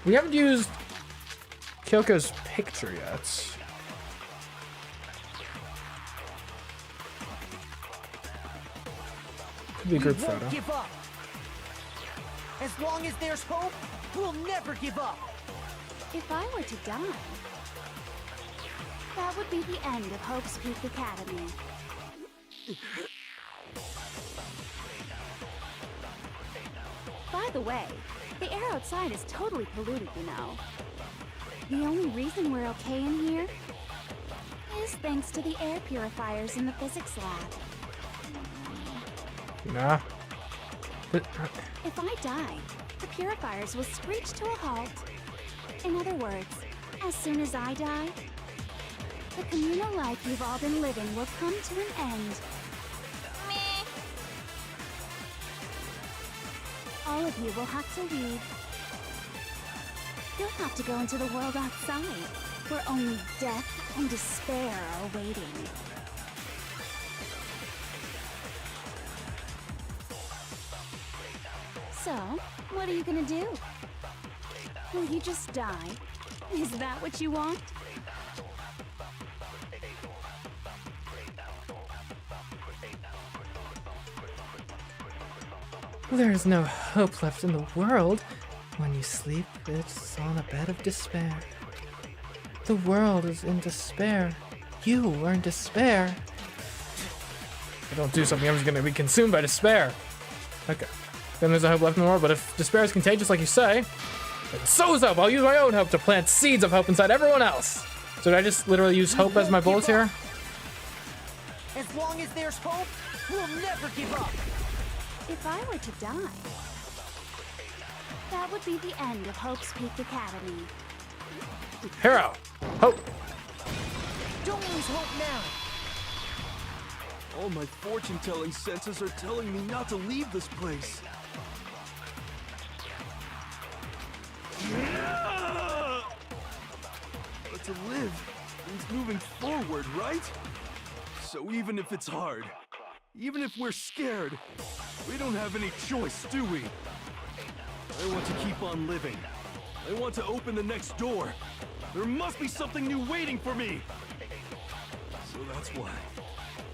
We haven't used Kyoko's picture yet. Could be a group photo. Give up. As long as there's hope, we'll never give up. If I were to die, that would be the end of Hope's Peak Academy. By the way, the air outside is totally polluted, you know. The only reason we're okay in here is thanks to the air purifiers in the physics lab. Nah. If I die, the purifiers will screech to a halt. In other words, as soon as I die, the communal life you've all been living will come to an end. Meh. All of you will have to leave. You'll have to go into the world outside, where only death and despair are waiting. So, what are you gonna do? Will you just die? Is that what you want? There is no hope left in the world. When you sleep, it's on a bed of despair. The world is in despair. You are in despair. If I don't do something, I'm just gonna be consumed by despair. Okay. Then there's a hope left in the world, but if despair is contagious, like you say, then so is hope. I'll use my own hope to plant seeds of hope inside everyone else. So did I just literally use hope as my bullets here? As long as there's hope, we'll never give up. If I were to die, that would be the end of Hope's Peak Academy. Hero! Hope! Don't lose hope now. All my fortune-telling senses are telling me not to leave this place. But to live means moving forward, right? So even if it's hard, even if we're scared, we don't have any choice, do we? I want to keep on living. I want to open the next door. There must be something new waiting for me. So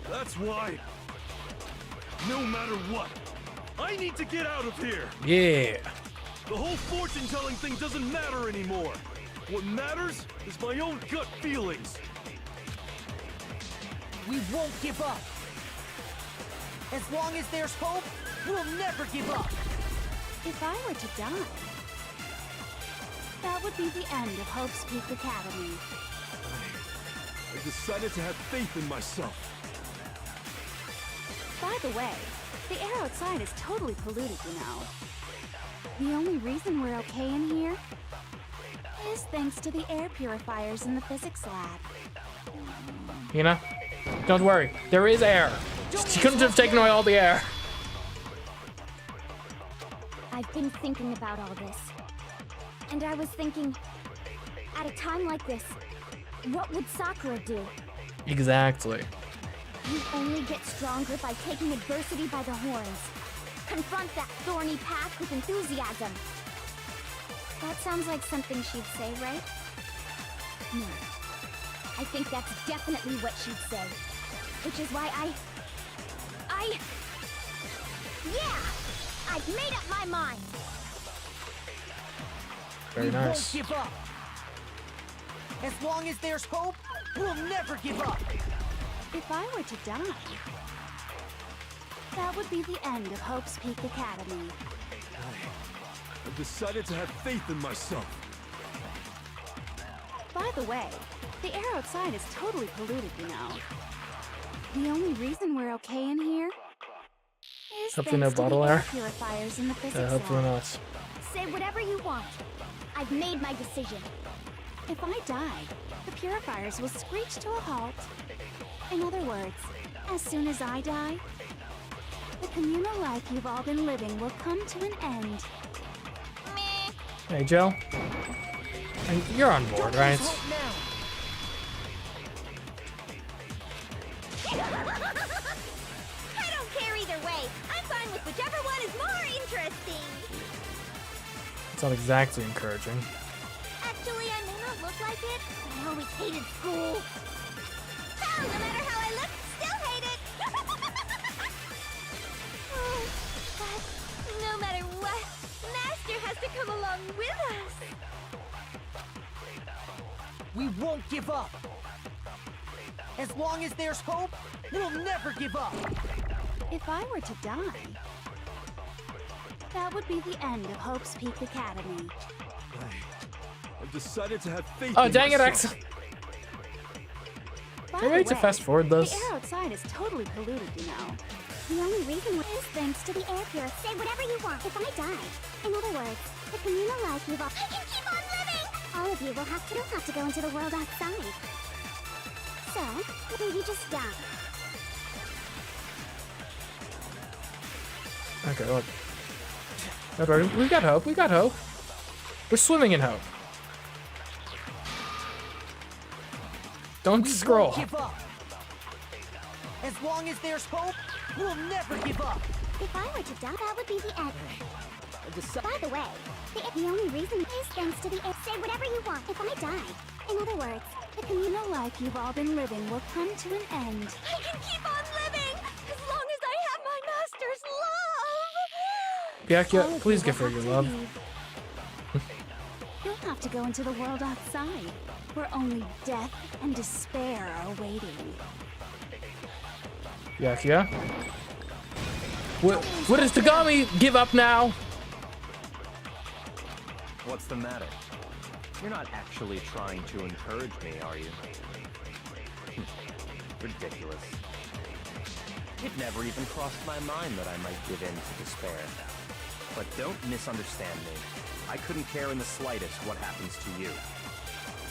that's why, no matter what, I need to get out of here. Yeah. The whole fortune-telling thing doesn't matter anymore. What matters is my own gut feelings. We won't give up. As long as there's hope, we'll never give up. If I were to die, that would be the end of Hope's Peak Academy. I decided to have faith in myself. By the way, the air outside is totally polluted, you know. The only reason we're okay in here is thanks to the air purifiers in the physics lab. Hina, don't worry. There is air. She couldn't have taken away all the air. I've been thinking about all this. And I was thinking, at a time like this, what would Sakura do? Exactly. You only get stronger by taking adversity by the horns. Confront that thorny path with enthusiasm. That sounds like something she'd say, right? No. I think that's definitely what she'd say. Which is why yeah! I've made up my mind! Very we nice. won't give up. As long as there's hope, we'll never give up. If I were to die, that would be the end of Hope's Peak Academy. I've decided to have faith in myself. By the way, the air outside is totally polluted, you know. The only reason we're okay in here is Hopefully no thanks to bottle the air. purifiers in the physics Yeah, hopefully lab. not. Say whatever you want. I've made my decision. If I die, the purifiers will screech to a halt. In other words, as soon as I die, the communal life you've all been living will come to an end. Meh. Hey, Joe. And you're on board, Don't right? lose hope now. I don't care either way. I'm fine with whichever one is more interesting. not exactly encouraging. Actually, I may not look like it, but I always hated school. Hell, no matter how I look, still hate it. Oh, but no matter what, Master has to come along with us. We won't give up. As long as there's hope, we'll never give up. If I were to die, that would be the end of Hope's Peak Academy. I've decided to have faith Oh, in dang it, myself. Axel. By Can we the wait to way, fast forward the this? air outside is totally polluted, you know. The only reason is thanks to the air pure. Say whatever you want if I die. In other words, the communal life you've all... I can keep on living! All of you will have to go into the world outside. So, will you just die? Okay, look. Edward, we got hope, we got hope. We're swimming in hope. Don't We scroll. won't give up. As long as there's hope, we'll never give up. If I were to die, that would be the end. Deci- By the way, the only reason is thanks to the air. Say whatever you want if I die. In other words, The communal life you've all been living will come to an end. I can keep on living as long as I have my master's love. All Byakuya, of please you give her will your have love. to leave. You'll have to go into the world outside, where only death and despair are waiting. Byakuya. What does Tagami give up now? What's the matter? You're not actually trying to encourage me, are you? Ridiculous. It never even crossed my mind that I might give in to despair. But don't misunderstand me. I couldn't care in the slightest what happens to you.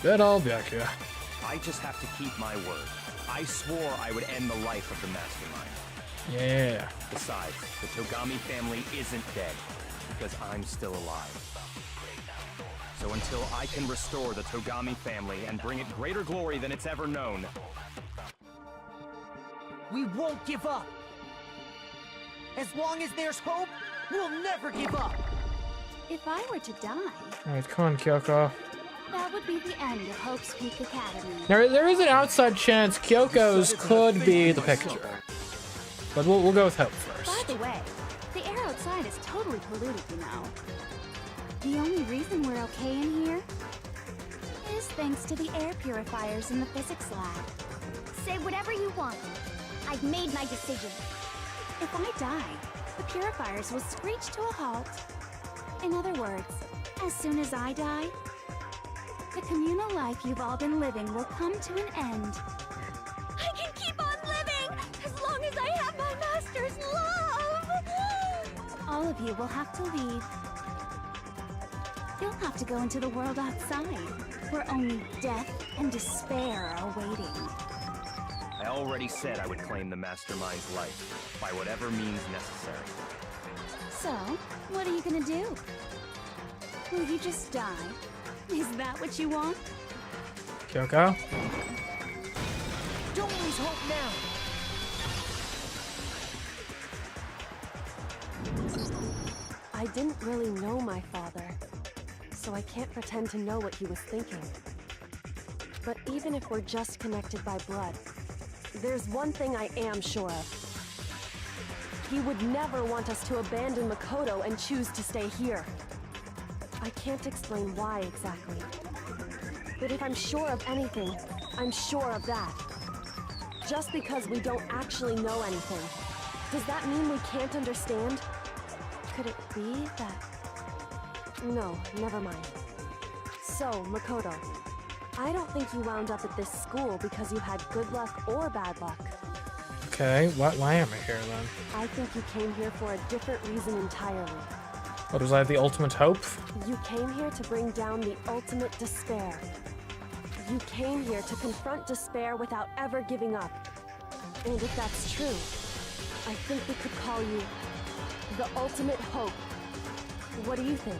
Good old Byakuya. I just have to keep my word. I swore I would end the life of the mastermind. Yeah. Besides, the Togami family isn't dead, because I'm still alive. So until I can restore the Togami family and bring it greater glory than it's ever known, We won't give up. As long as there's hope, we'll never give up. If I were to die, Alright, come on, Kyoko. that would be the end of Hope's Peak Academy. There is an outside chance Kyoko's could be the picture. But we'll go with hope By first. the way, the air outside is totally polluted, you know. The only reason we're okay in here is thanks to the air purifiers in the physics lab. Say whatever you want. I've made my decision. If I die, the purifiers will screech to a halt. In other words, as soon as I die, the communal life you've all been living will come to an end. I can keep on living as long as I have my master's love. All of you will have to leave. You'll have to go into the world outside, where only death and despair are waiting. I already said I would claim the mastermind's life, by whatever means necessary. So, what are you gonna do? Will you just die? Is that what you want? Kyoko? Don't lose hope now. I didn't really know my father, so I can't pretend to know what he was thinking. But even if we're just connected by blood, there's one thing I am sure of. He would never want us to abandon Makoto and choose to stay here. I can't explain why exactly. But if I'm sure of anything, I'm sure of that. Just because we don't actually know anything, does that mean we can't understand? Could it be that... No, never mind. So, Makoto, I don't think you wound up at this school because you had good luck or bad luck. Okay, why am I here then? I think you came here for a different reason entirely. What, was I the ultimate hope? You came here to bring down the ultimate despair. You came here to confront despair without ever giving up. And if that's true, I think we could call you the ultimate hope. What do you think?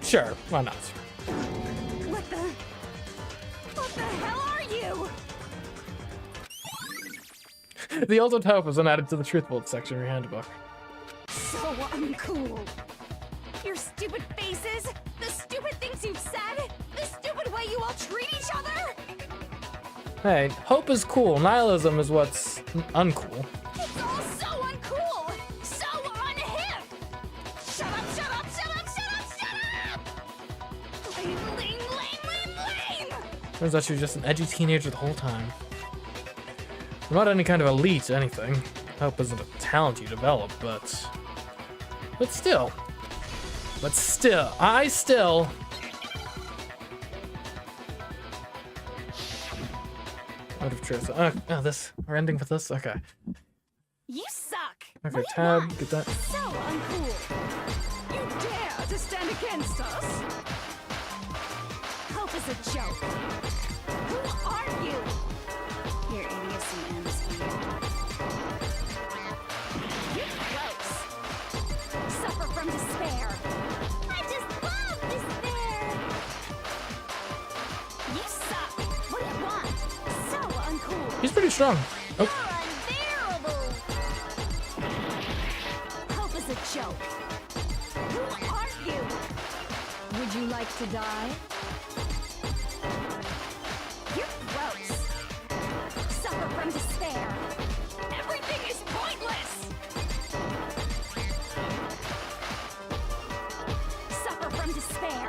Sure, why not? What the hell are you? The ultimate hope was unadded to the truth bullet section of your handbook. So uncool. Your stupid faces, the stupid things you've said, the stupid way you all treat each other! Hey, hope is cool. Nihilism is what's uncool. It's all so uncool! So unhip! Shut up, shut up, shut up, shut up, shut up! Lame, lame, lame, lame, lame! Turns out she was just an edgy teenager the whole time. I'm not any kind of elite anything. Hope isn't a talent you develop, but still. I still. Out of truth. We're ending with this? Okay. You suck! Okay, What do you tab, want? get that. So uncool! You dare to stand against us? Hope is a joke. Who are you? Your idiocy ends here. You're gross. Suffer from despair. I just love despair. You suck. What do you want? So uncool. He's pretty strong. You're Oh, unbearable. Hope is a joke. Who are you? Would you like to die? You're gross. Suffer from despair. Everything is pointless. Suffer from despair.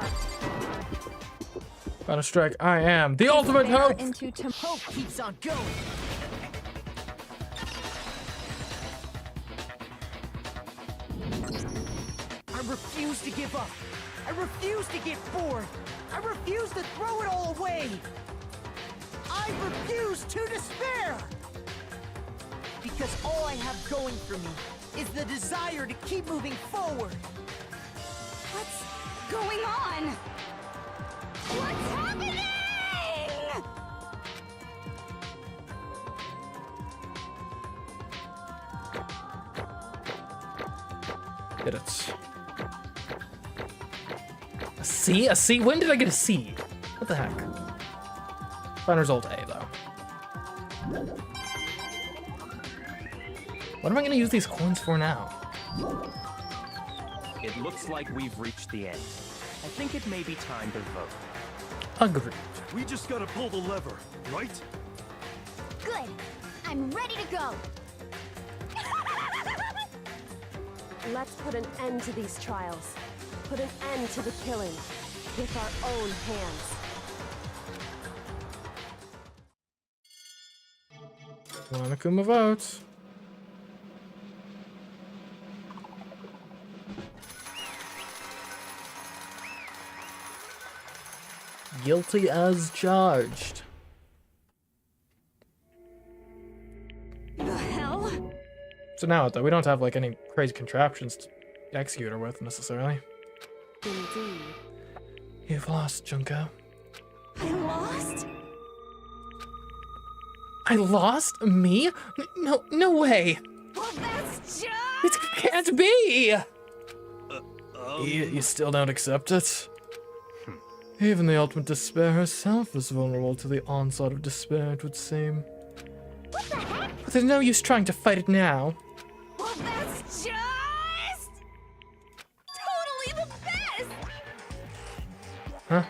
Final strike. I am the ultimate hope. Into Hope keeps on going. I refuse to give up. I refuse to get bored. I refuse to throw it all away. I refuse to despair. Because all I have going for me is the desire to keep moving forward. What's going on? What's happening? Get it. A C? A C? When did I get a C? What the heck? Final result A, though. What am I gonna use these coins for now? It looks like we've reached the end. I think it may be time to vote. Agreed. We just gotta pull the lever, right? Good. I'm ready to go. Let's put an end to these trials. Put an end to the killing. With our own hands. Monokuma votes. Guilty as charged. The hell? So now, though, we don't have like any crazy contraptions to execute her with necessarily. Indeed. You've lost, Junko. I lost? I lost? Me? No way! Well, that's just... It can't be! You still don't accept it? Even the ultimate despair herself is vulnerable to the onslaught of despair, it would seem. What the heck? But there's no use trying to fight it now. Well, that's just... totally the best! Huh?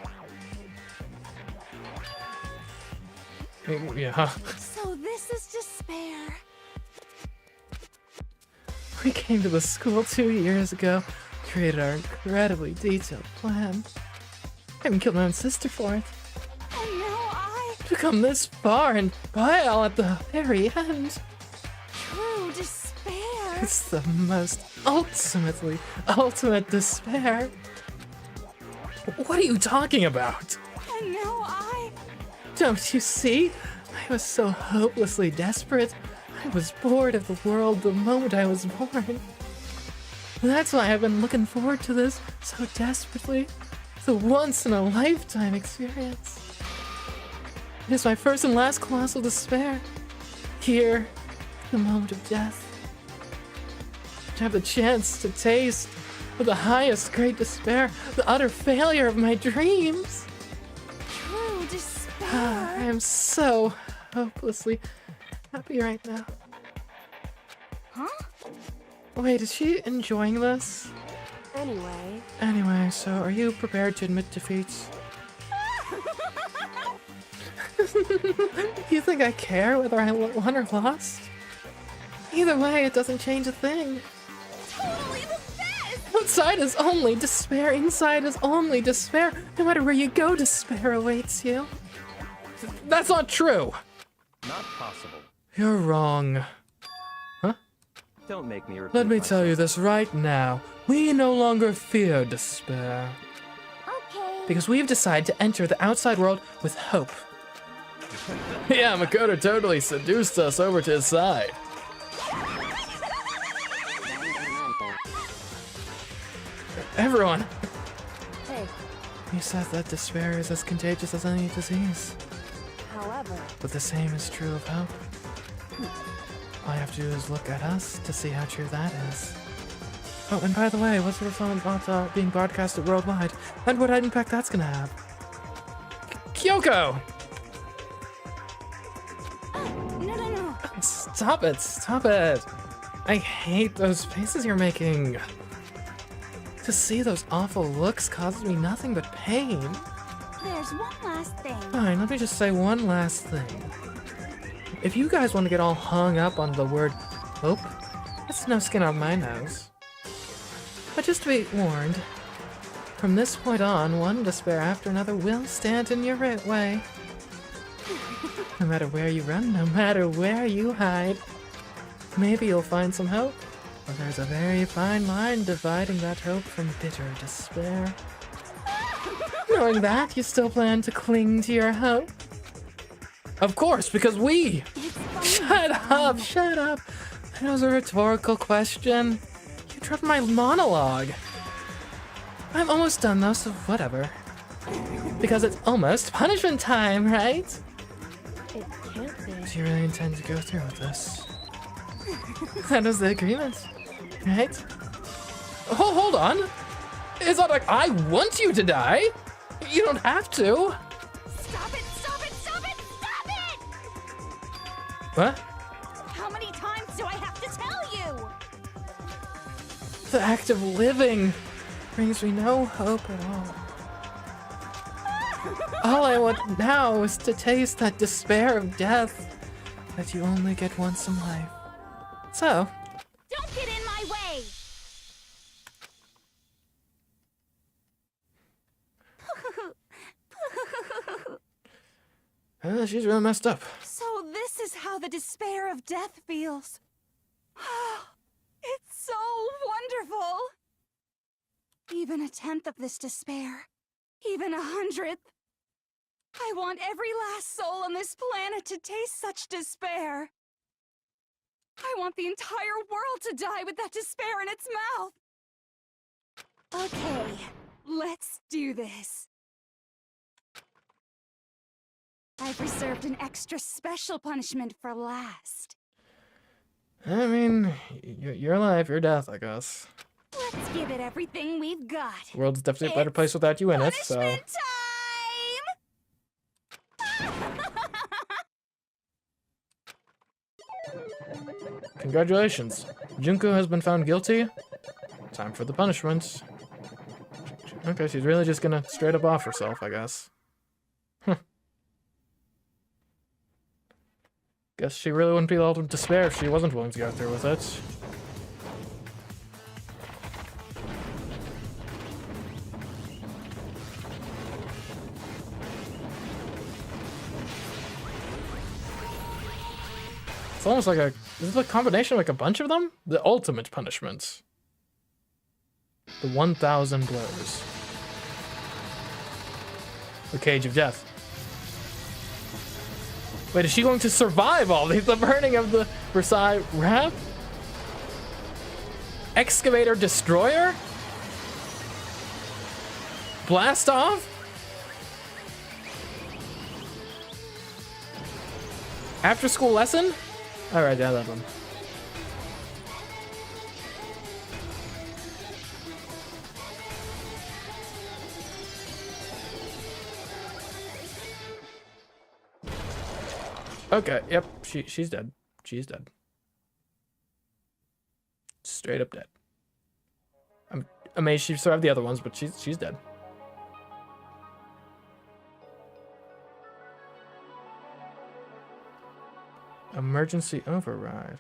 Yeah. So this is despair. We came to the school 2 years ago, created our incredibly detailed plan. I even killed my own sister for it. And now I... To come this far and pile at the very end. True despair. It's the most ultimate despair. What are you talking about? And now I... Don't you see? I was so hopelessly desperate. I was bored of the world the moment I was born. That's why I've been looking forward to this so desperately. The once-in-a-lifetime experience. It is my first and last colossal despair. Here, the moment of death. To have the chance to taste of the highest great despair, the utter failure of my dreams. True despair. I am so hopelessly happy right now. Huh? Wait, is she enjoying this? Anyway, so are you prepared to admit defeats? You think I care whether I won or lost? Either way, it doesn't change a thing. Totally the best! Outside is only despair, inside is only despair. No matter where you go, despair awaits you. That's not true! Not possible. You're wrong. Huh? Don't make me repeat Let me tell you myself. this right now. We no longer fear despair. Okay. Because we've decided to enter the outside world with hope. Yeah, Makoto totally seduced us over to his side. Everyone! hey, He says that despair is as contagious as any disease. however, But the same is true of hope. All you have to do is look at us to see how true that is. Oh, and by the way, what's your song about being broadcasted worldwide? And what impact that's gonna have? Kyoko! No. Stop it, stop it! I hate those faces you're making. To see those awful looks causes me nothing but pain. There's one last thing. Fine, let me just say one last thing. If you guys want to get all hung up on the word hope, that's no skin off my nose. But just to be warned, from this point on, one despair after another will stand in your way. No matter where you run, no matter where you hide, maybe you'll find some hope. But there's a very fine line dividing that hope from bitter despair. Knowing that, you still plan to cling to your hope? Of course, because we... Shut up, shut up. That was a rhetorical question. You dropped my monologue. I'm almost done though, so whatever. Because it's almost punishment time, right? it can't be. Do you really intend to go through with this? That was the agreement, right? Oh, hold on. It's not like I want you to die. You don't have to. Stop it! Stop it! Stop it! Stop it! What? How many times do I have to tell you? The act of living brings me no hope at all. All I want now is to taste that despair of death that you only get once in life. So, Don't get in my way! she's really messed up. So this is how the despair of death feels. It's so wonderful! Even a tenth of this despair, even 100th. I want every last soul on this planet to taste such despair. I want the entire world to die with that despair in its mouth. Okay, let's do this. I've reserved an extra special punishment for last. I mean, your life, your death, I guess. Let's give it everything we've got. The world's definitely a better place without you in it, so... Punishment time! Congratulations. Junko has been found guilty. Time for the punishment. Okay, she's really just gonna straight up off herself, I guess. Huh. Guess she really wouldn't be able to despair if she wasn't willing to go through with it. It's almost like a... Is it a combination of like a bunch of them? The ultimate punishment. The 1,000 blows. The Cage of Death. Wait, is she going to survive all these? The burning of the Versailles Wrap? Excavator Destroyer? Blast off? After school lesson? Alright, yeah, that one. Okay, yep, she's dead. She's dead. Straight up dead. amazed she survived the other ones, but she's dead. Emergency override.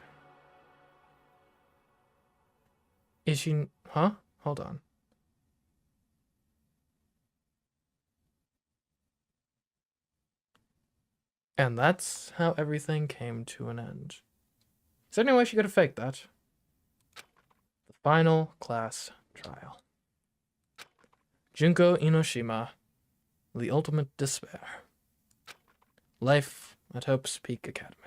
Is she... Huh? Hold on. And that's how everything came to an end. Is there any way she could have faked that? The final class trial. Junko Inoshima, the ultimate despair. Life at Hope's Peak Academy.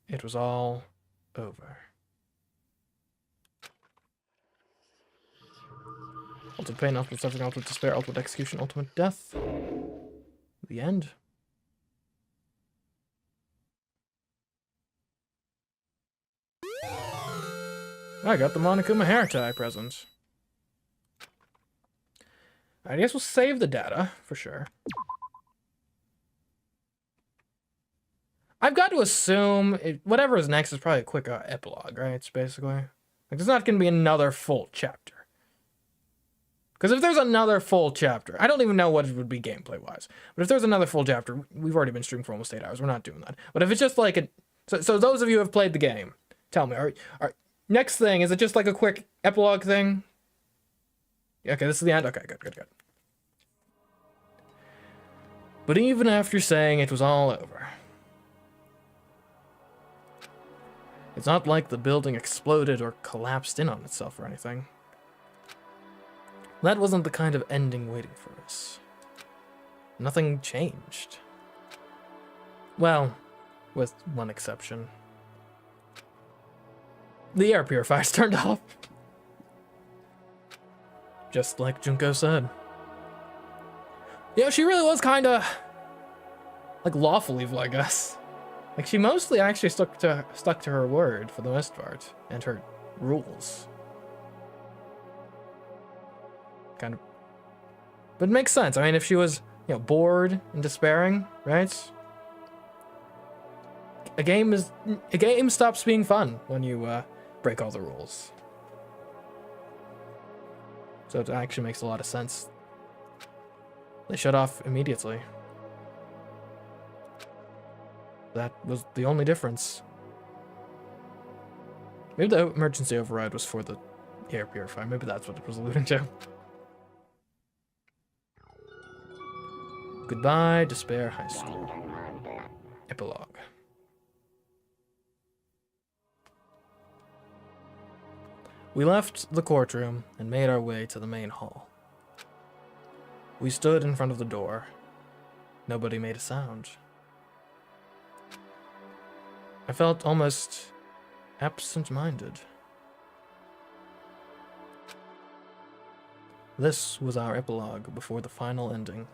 It was all over. Ultimate pain, ultimate suffering, ultimate despair, ultimate execution, ultimate death. The end. I got the Monokuma hair tie present. I guess we'll save the data, for sure. I've got to assume whatever is next is probably a quick epilogue, right? It's basically. Like, there's not going to be another full chapter. Because if there's another full chapter, I don't even know what it would be gameplay-wise. But if there's another full chapter, we've already been streaming for almost 8 hours. We're not doing that. But if it's just like a... So those of you who have played the game, tell me, next thing, is it just like a quick epilogue thing? Okay, this is the end? Okay, good. But even after saying it was all over, it's not like the building exploded or collapsed in on itself or anything. That wasn't the kind of ending waiting for us. Nothing changed. Well, with one exception. The air purifiers turned off. Just like Junko said. Yeah, she really was kinda... like, lawful evil, I guess. Like, she mostly actually stuck to her word, for the most part, and her rules. Kind of... But it makes sense. I mean, if she was, you know, bored and despairing, right? A game stops being fun when you break all the rules. So it actually makes a lot of sense. They shut off immediately. That was the only difference. Maybe the emergency override was for the air purifier. Maybe that's what it was alluding to. Goodbye, Despair High School. Epilogue. We left the courtroom and made our way to the main hall. We stood in front of the door. Nobody made a sound. I felt almost absent-minded. This was our epilogue before the final ending.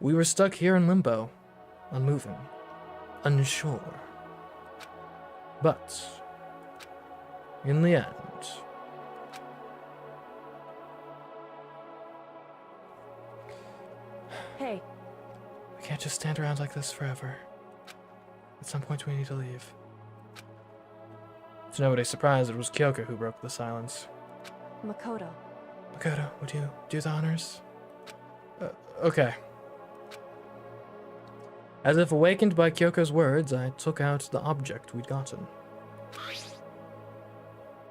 We were stuck here in limbo, unmoving, unsure. But, in the end... Hey. We can't just stand around like this forever. At some point we need to leave. To nobody's surprise, it was Kyoko who broke the silence. Makoto. Makoto, would you do the honors? Okay. As if awakened by Kyoko's words, I took out the object we'd gotten.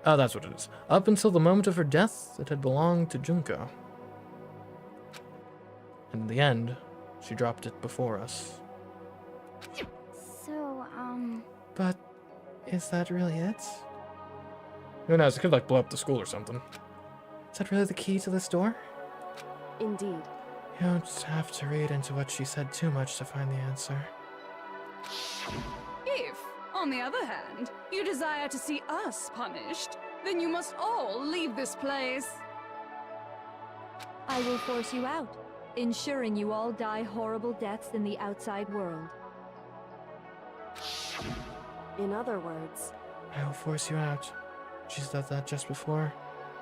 Oh, that's what it is. Up until the moment of her death, it had belonged to Junko. And in the end, she dropped it before us. So, But is that really it? Who knows, it could like blow up the school or something. Is that really the key to this door? Indeed. You don't have to read into what she said too much to find the answer. If, on the other hand, you desire to see us punished, then you must all leave this place. I will force you out, ensuring you all die horrible deaths in the outside world. In other words... I will force you out. She said that just before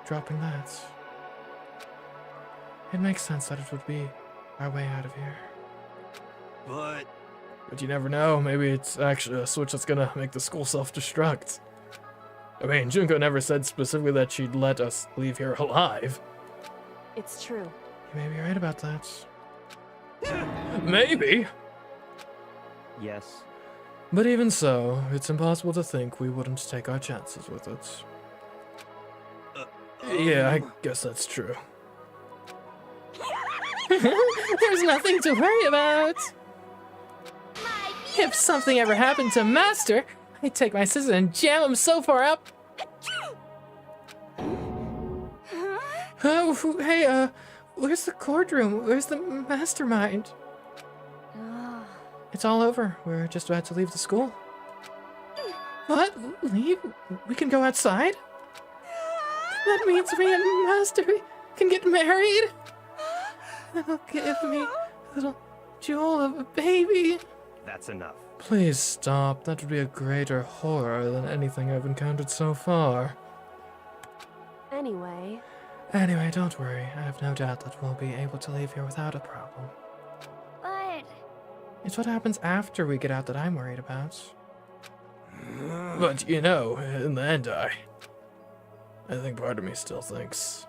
dropping that. It makes sense that it would be our way out of here. But you never know, maybe it's actually a switch that's gonna make the school self-destruct. I mean, Junko never said specifically that she'd let us leave here alive. It's true. You may be right about that. Maybe. Yes. But even so, it's impossible to think we wouldn't take our chances with it. Yeah, I guess that's true. There's nothing to worry about. If something ever happened to Master, I'd take my scissors and jam him so far up. Oh, hey, where's the courtroom? Where's the mastermind? It's all over. We're just about to leave the school. What? Leave? We can go outside? That means me and Master can get married? That'll give me a little jewel of a baby. That's enough. Please stop. That would be a greater horror than anything I've encountered so far. Anyway, Don't worry. I have no doubt that we'll be able to leave here without a problem. But It's what happens after we get out that I'm worried about. But, you know, in the end, I think part of me still thinks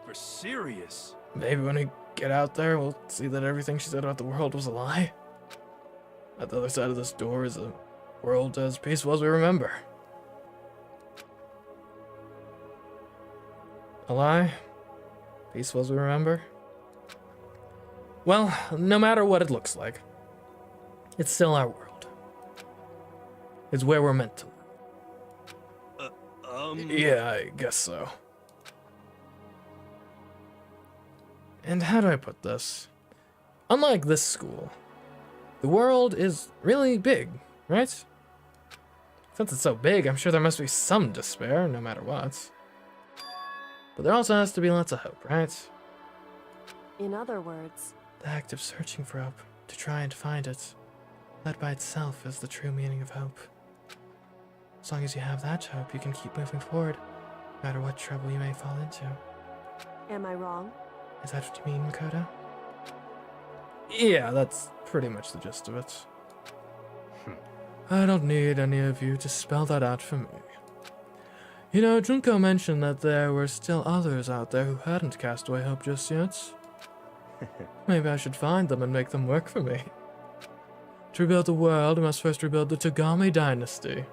For serious? maybe when we get out there, we'll see that everything she said about the world was a lie. At the other side of this door is a world as peaceful as we remember. A lie? Peaceful as we remember? Well, no matter what it looks like, it's still our world. It's where we're meant to live. Yeah, I guess so. And how do I put this? Unlike this school, the world is really big, right? Since it's so big, I'm sure there must be some despair, no matter what. But there also has to be lots of hope, right? in other words, The act of searching for hope, to try and find it, that by itself is the true meaning of hope. As long as you have that hope, you can keep moving forward, no matter what trouble you may fall into. am I wrong? Is that what you mean, Makoto? Yeah, that's pretty much the gist of it. I don't need any of you to spell that out for me. You know, Junko mentioned that there were still others out there who hadn't cast away hope just yet. Maybe I should find them and make them work for me. To rebuild the world, we must first rebuild the Togami dynasty.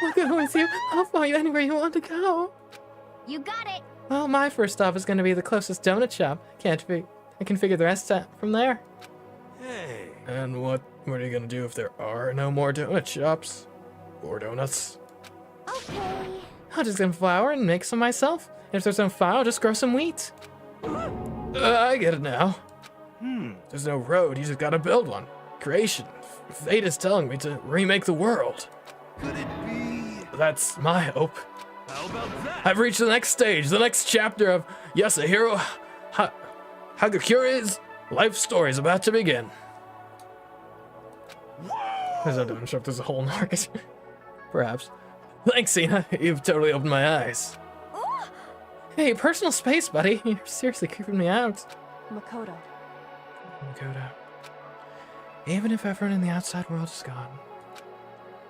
I'll go with you. I'll follow you anywhere you want to go. You got it. Well, my first stop is going to be the closest donut shop. I can figure the rest out from there. Hey. And what are you going to do if there are no more donut shops? Or donuts? Okay. I'll just get some flour and make some myself. And if there's no flour, I'll just grow some wheat. I get it now. There's no road, you just gotta build one. Creation. Fate is telling me to remake the world. Could it be? That's my hope. How about that? I've reached the next stage, the next chapter of Yasuhiro Hagakuri's life story is about to begin. There's no donut shop, there's a whole market. Perhaps. Thanks, Sina. You've totally opened my eyes. Hey, personal space, buddy. You're seriously creeping me out. Makoto. Makoto. Even if everyone in the outside world is gone,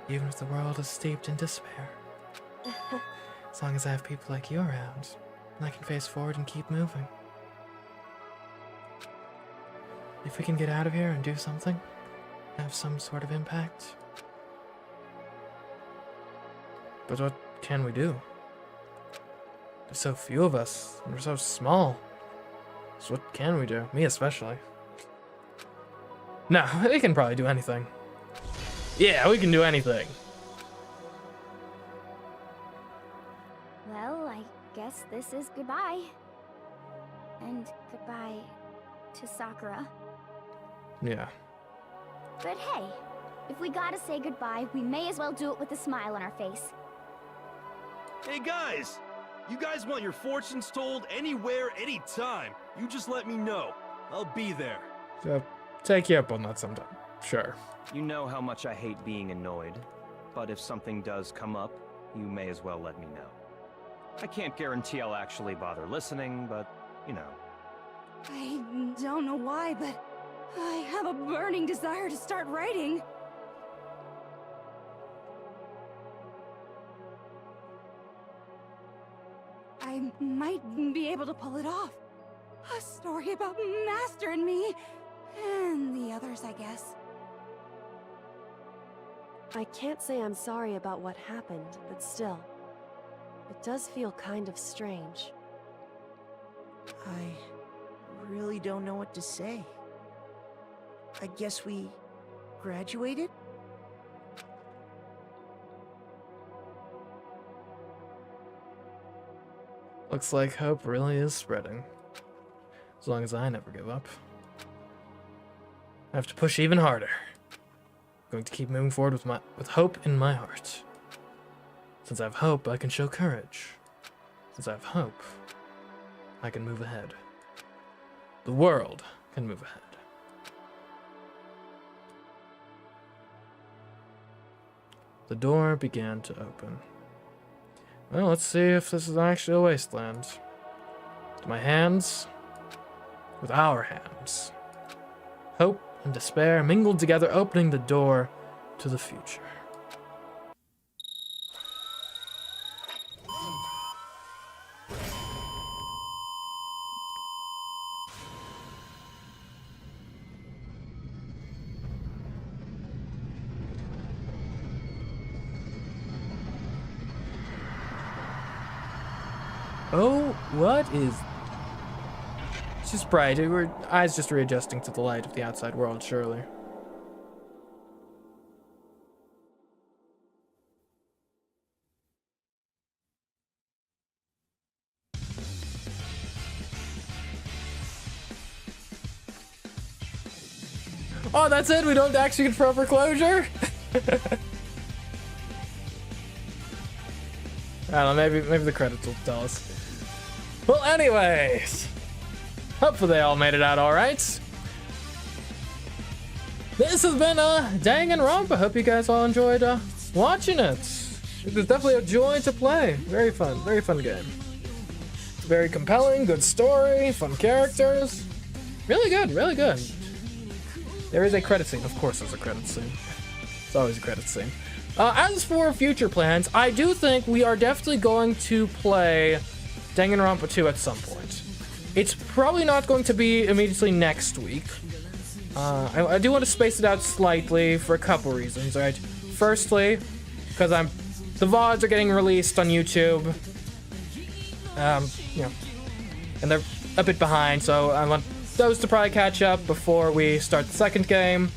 even if the world is steeped in despair, as long as I have people like you around, I can face forward and keep moving. If we can get out of here and do something, have some sort of impact. But what can we do? There's so few of us, and we're so small. So what can we do? Me especially. No, we can probably do anything. Yeah, we can do anything. Well, I guess this is goodbye. And goodbye to Sakura. Yeah. But hey, if we gotta say goodbye, we may as well do it with a smile on our face. Hey guys! You guys want your fortunes told anywhere, anytime. You just let me know. I'll be there. So, take you up on that sometime. Sure. You know how much I hate being annoyed, but if something does come up, you may as well let me know. I can't guarantee I'll actually bother listening, but, you know. I don't know why, but I have a burning desire to start writing. I might be able to pull it off. A story about Master and me, and the others, I guess. I can't say I'm sorry about what happened, but still, it does feel kind of strange. I really don't know what to say. I guess we graduated? Looks like hope really is spreading. As long as I never give up. I have to push even harder. I'm going to keep moving forward with hope in my heart. Since I have hope, I can show courage. Since I have hope, I can move ahead. The world can move ahead. The door began to open. Well, let's see if this is actually a wasteland. With my hands, with our hands. Hope and despair mingled together, opening the door to the future. Oh, what is... It's just bright. Our eyes just readjusting to the light of the outside world, surely. Oh, that's it? We don't actually get proper closure? I don't know, maybe the credits will tell us. Well, anyways, hopefully they all made it out all right. This has been Danganronpa. Hope you guys all enjoyed watching it. It was definitely a joy to play. Very fun game. Very compelling, good story, fun characters. Really good, really good. There is a credit scene. Of course there's a credit scene. It's always a credit scene. As for future plans, I do think we are definitely going to play Danganronpa 2 at some point. It's probably not going to be immediately next week. I do want to space it out slightly for a couple reasons, right? Firstly, because the VODs are getting released on YouTube. You know, and they're a bit behind, so I want those to probably catch up before we start the second game.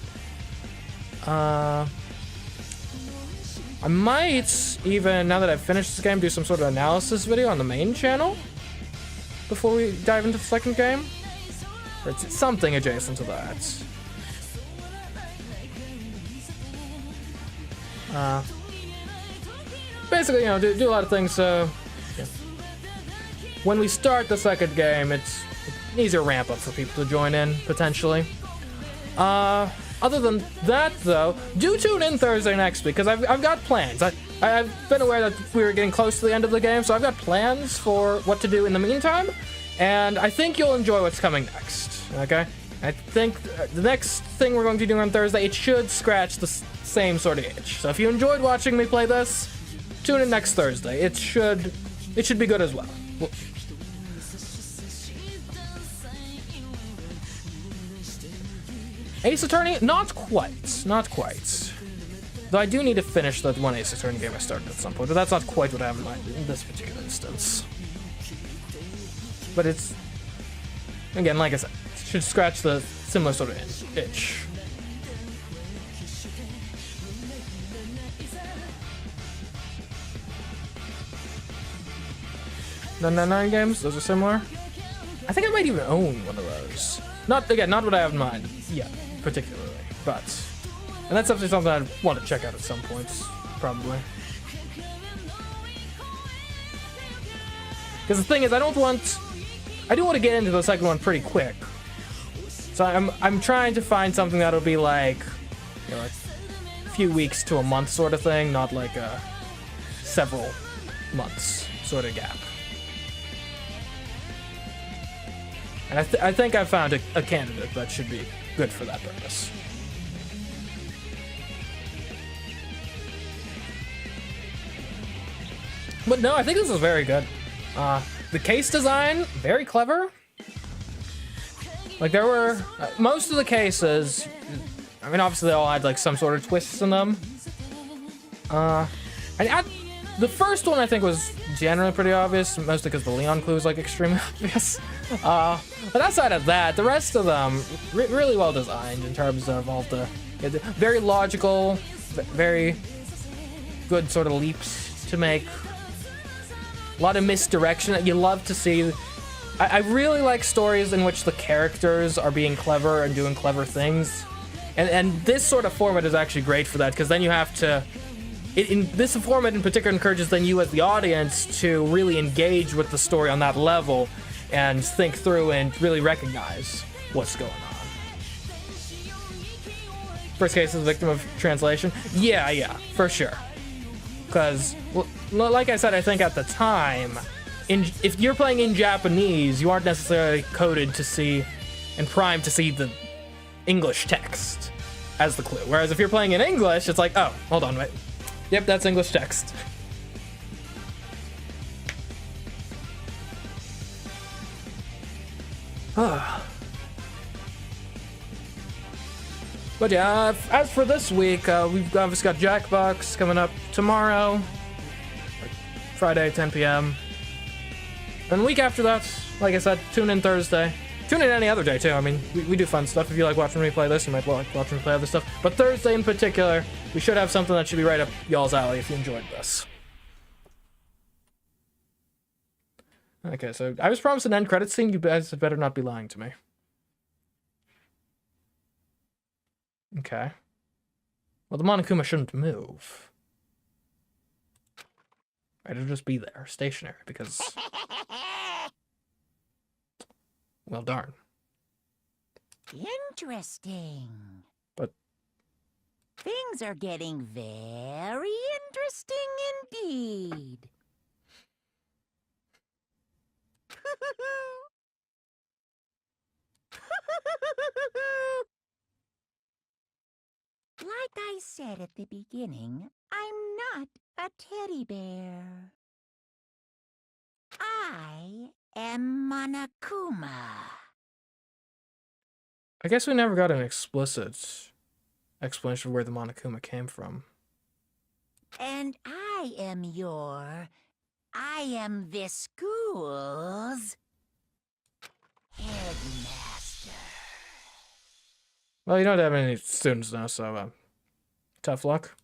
I might even, now that I've finished this game, do some sort of analysis video on the main channel before we dive into the second game. Or it's something adjacent to that. Basically, you know, do a lot of things, so yeah. When we start the second game, it's an easier ramp up for people to join in, potentially. Other than that, though, do tune in Thursday next week, because I've got plans. I've been aware that we were getting close to the end of the game, so I've got plans for what to do in the meantime, and I think you'll enjoy what's coming next, okay? I think the next thing we're going to do on Thursday, it should scratch the same sort of itch. So if you enjoyed watching me play this, tune in next Thursday. It should be good as well. Ace Attorney? Not quite. Though I do need to finish that one Ace Attorney game I started at some point, but that's not quite what I have in mind in this particular instance. But it's, again, like I said, it should scratch the similar sort of itch. The 9 games, those are similar. I think I might even own one of those. Not what I have in mind yet, particularly, but, and that's definitely something I'd want to check out at some points, probably. Because the thing is, I do want to get into the second one pretty quick. So I'm trying to find something that'll be like, you know, like a few weeks to a month sort of thing, not like a several months sort of gap. And I think I found a candidate that should be good for that purpose. But no, I think this is very good. the case design, very clever. Like, there were most of the cases, I mean, obviously they all had like some sort of twists in them. The first one I think was generally pretty obvious, mostly because the Leon clue is like extremely obvious. But outside of that, the rest of them really well designed in terms of all the very logical, very good sort of leaps to make. A lot of misdirection that you love to see. I really like stories in which the characters are being clever and doing clever things. And this sort of format is actually great for that, because then you have to... In this format in particular encourages then you as the audience to really engage with the story on that level and think through and really recognize what's going on. First case is a victim of translation. Yeah, for sure. Because, like I said, I think at the time, if you're playing in Japanese, you aren't necessarily coded to see and primed to see the English text as the clue. Whereas if you're playing in English, it's like, oh, hold on, wait. Yep, that's English text. But yeah, as for this week, we've obviously got Jackbox coming up tomorrow, Friday, 10 p.m. And the week after that, like I said, tune in Thursday. Tune in any other day too. I mean, we do fun stuff. If you like watching me play this, you might like watching me play other stuff. But Thursday in particular, we should have something that should be right up y'all's alley if you enjoyed this. Okay, so I was promised an end credit scene. You guys better not be lying to me. Okay. Well, the Monokuma shouldn't move. It'll just be there, stationary, because... Well, darn. Interesting. But... Things are getting very interesting indeed. Like I said at the beginning, I'm not a teddy bear. I am Monokuma. I guess we never got an explicit explanation of where the Monokuma came from. And I am this school's headmaster. Well, you don't have any students now, so tough luck.